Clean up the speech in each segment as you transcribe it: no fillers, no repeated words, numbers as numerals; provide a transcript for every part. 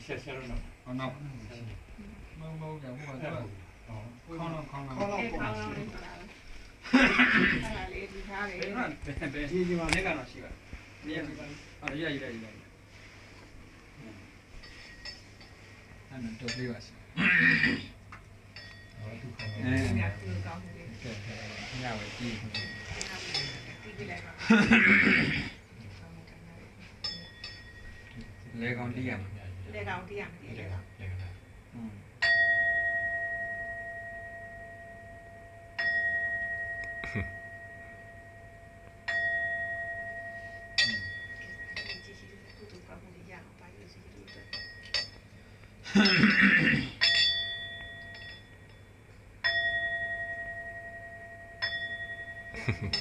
谢谢了呢。哦，那冇讲不好做。康了。ဒီမှာလက်ကတော့ရှိပါတယ်။ဒီကရအဲ့တော့ပြပါစီ။ညဝေးကြည့်လေကောင်တီးရမှာလေကောင်တီးရမှာလေကောင်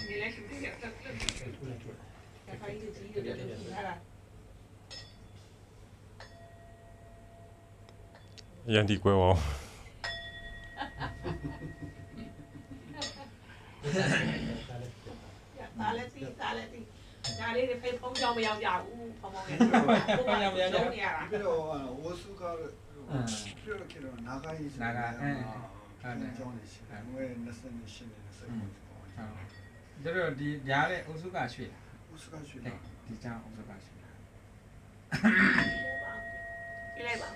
你来数这个，再发一个鸡的，来了。人哋鬼喎。打了地，家里的配碰脚没要家务，碰碰的，碰碰要不要家？けど大須賀けど長いですね。ကြောင်းနေရှိတယ်။ငွေ20နှစ်ရှင်းနေတဲ့စိတ်ကိုပေါ့။ တို့ဒီရားတဲ့ဥစုကရွှေ့ ဥစကရွှေ့တာ ဒီကြောင်ဥစုကရွှေ့ ပြလိုက်ပါ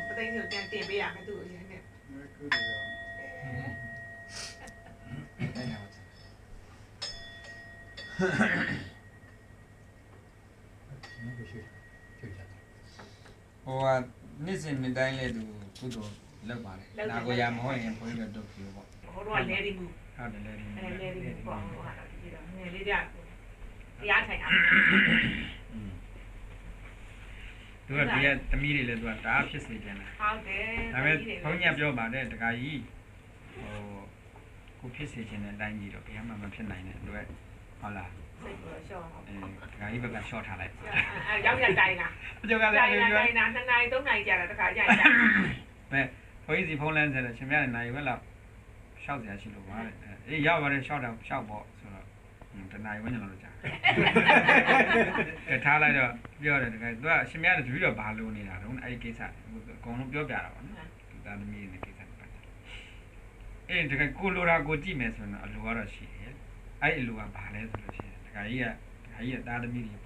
ပသိန်းဆိုပြန်တင်ပေးရမယ်သူ့ကိုရင်းနဲ့ ငွေကူတယ်ရော အဲ့ဒါပါဟိုကနေ့စဉ်နေ့တိုင်းလေသူကုသိုလ်လုပ်ပါလေနာကိုရမဟုတ်ရင်ဘုန်းကြီးတို့ပြုပေါ့ ဟိုတော့လဲဒီမှု ဟုတ်တယ်လေဒီ လဲဒီမှုပေါ့ဟိုဟာဒီတော့ငယ်လေးတရားထိုင်အောင် သူကဒီကသမီးတွေလည်းသူကဒါဖြစ်စေချင်တယ် ဟုတ်တယ် ဒါပေမဲ့ဘုန်းကြီးပြောပါတယ်တခါကြီးဟိုကိုဖြစ်စေချင်တဲ့အတိုင်းကြီးတော့ဘယ်မှမဖြစ်နိုင်တဲ့အတွက်ဟုတ်လား စိတ်ကိုရှော့အောင် တခါကြီးဘက်ကရှော့ထားလိုက် အဲရောက်ရတိုင်းလား အကျော်ကလည်း တိုင်းလား2နာရီ3နာရီကြာတာတခါကြာကြာ ပဲဘုန်းကြီးစီဖုန်းလန်းဆက်တယ်ရှင်ပြတဲ့နိုင်ဘက်လောက်ရှောက်စရာရှိလို့ပါတဲ့အေးရောက်ပါတယ်ရှောက်တော့ရှောက်ပေါ့ဆိုတော့တနိုင်ဝန်းကျင်လောက်ကြာထားလိုက်တော့ပြောတယ်တခါသူကရှင်ပြတဲ့တပည့်တော့ဘာလို့နေတာတော့အဲ့ဒီကိစ္စအကုန်လုံးပြောပြတာပါနော်သူသားသမီးတွေကိစ္စပတ်တယ်အေးတခါကိုလိုရာကိုကြည့်မယ်ဆိုရင်အလိုကတော့ရှိတယ်အဲ့အလိုကဘာလဲဆိုလို့ရှိရင်တခါကြီးကသားသမီးတွေ